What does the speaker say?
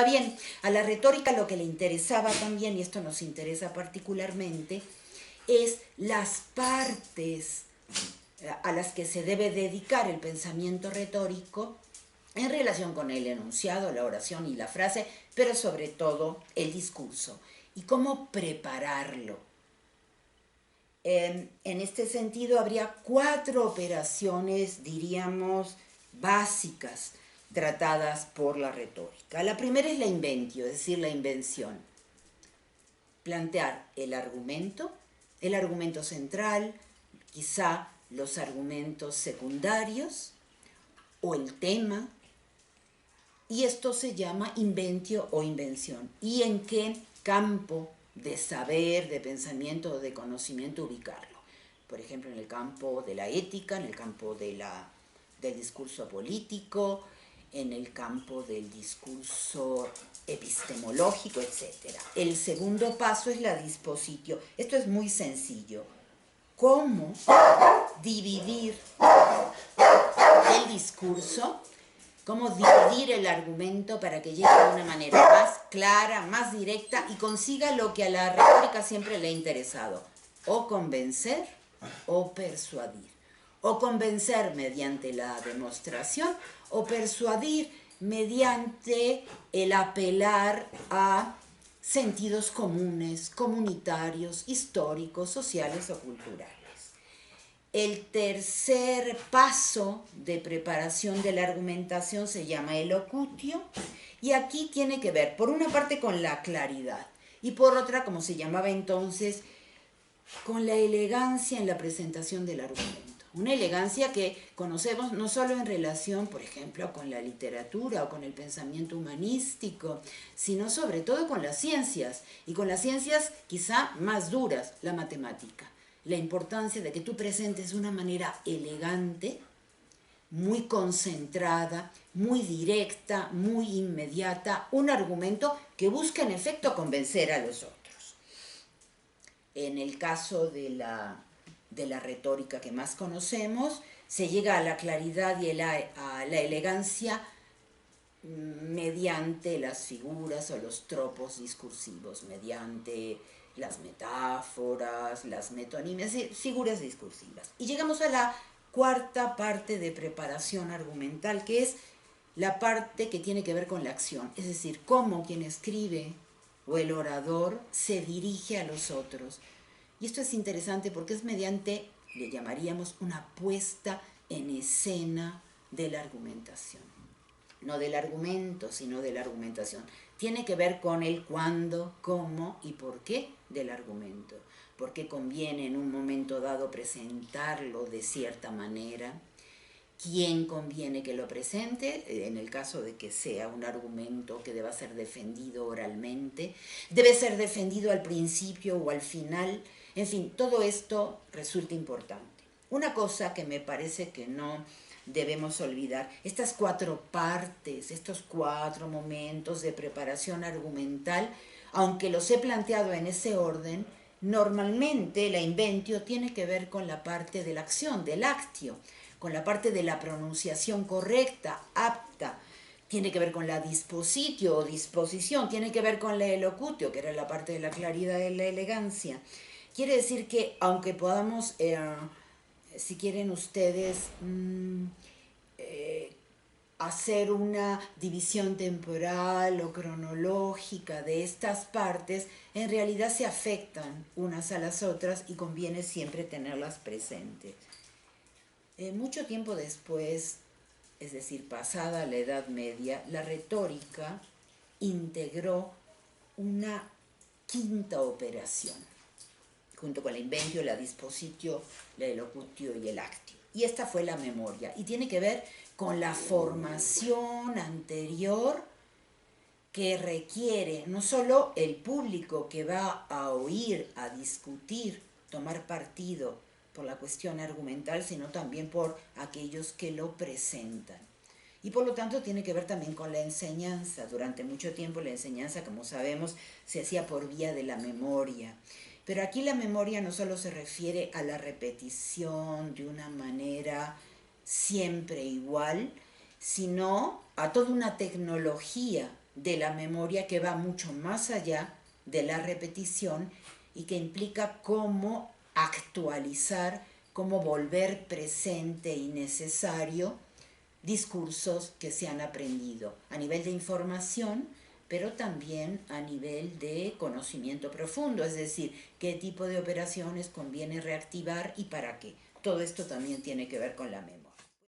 bien, a la retórica lo que le interesaba también, y esto nos interesa particularmente, es las partes a las que se debe dedicar el pensamiento retórico en relación con el enunciado, la oración y la frase, pero sobre todo el discurso y cómo prepararlo. En este sentido habría 4 operaciones, diríamos, básicas tratadas por la retórica. La primera es la inventio, es decir, la invención. Plantear el argumento central, quizá los argumentos secundarios o el tema, y esto se llama inventio o invención. ¿Y en qué campo de saber, de pensamiento o de conocimiento ubicarlo? Por ejemplo, en el campo de la ética, en el campo del discurso político, en el campo del discurso epistemológico, etc. El segundo paso es la dispositio. Esto es muy sencillo. ¿Cómo dividir el discurso? Cómo dividir el argumento para que llegue de una manera más clara, más directa y consiga lo que a la retórica siempre le ha interesado: o convencer o persuadir. O convencer mediante la demostración o persuadir mediante el apelar a sentidos comunes, comunitarios, históricos, sociales o culturales. El tercer paso de preparación de la argumentación se llama elocutio, y aquí tiene que ver, por una parte, con la claridad y por otra, como se llamaba entonces, con la elegancia en la presentación del argumento. Una elegancia que conocemos no solo en relación, por ejemplo, con la literatura o con el pensamiento humanístico, sino sobre todo con las ciencias, y con las ciencias quizá más duras, la matemática. La importancia de que tú presentes de una manera elegante, muy concentrada, muy directa, muy inmediata, un argumento que busca en efecto convencer a los otros. En el caso de la retórica que más conocemos, se llega a la claridad y a la elegancia mediante las figuras o los tropos discursivos, mediante las metáforas, las metonimias, figuras discursivas. Y llegamos a la cuarta parte de preparación argumental, que es la parte que tiene que ver con la acción, es decir, cómo quien escribe o el orador se dirige a los otros. Y esto es interesante porque es mediante, le llamaríamos, una puesta en escena de la argumentación. No del argumento, sino de la argumentación. Tiene que ver con el cuándo, cómo y por qué del argumento. Por qué conviene en un momento dado presentarlo de cierta manera. ¿Quién conviene que lo presente? En el caso de que sea un argumento que deba ser defendido oralmente, debe ser defendido al principio o al final. En fin, todo esto resulta importante. Una cosa que me parece que no debemos olvidar: estas 4 partes, estos 4 momentos de preparación argumental, aunque los he planteado en ese orden, normalmente la inventio tiene que ver con la parte de la acción, del actio, con la parte de la pronunciación correcta, apta. Tiene que ver con la dispositio o disposición, tiene que ver con la elocutio, que era la parte de la claridad y la elegancia. Quiere decir que aunque podamos, si quieren ustedes, hacer una división temporal o cronológica de estas partes, en realidad se afectan unas a las otras y conviene siempre tenerlas presentes. Mucho tiempo después, es decir, pasada la Edad Media, la retórica integró una quinta operación, junto con la inventio, la dispositio, la elocutio y el actio. Y esta fue la memoria, y tiene que ver con la formación anterior que requiere no solo el público que va a oír, a discutir, tomar partido por la cuestión argumental, sino también por aquellos que lo presentan. Y por lo tanto tiene que ver también con la enseñanza. Durante mucho tiempo la enseñanza, como sabemos, se hacía por vía de la memoria. Pero aquí la memoria no solo se refiere a la repetición de una manera siempre igual, sino a toda una tecnología de la memoria que va mucho más allá de la repetición y que implica cómo actualizar, cómo volver presente y necesario discursos que se han aprendido a nivel de información, pero también a nivel de conocimiento profundo, es decir, qué tipo de operaciones conviene reactivar y para qué. Todo esto también tiene que ver con la memoria.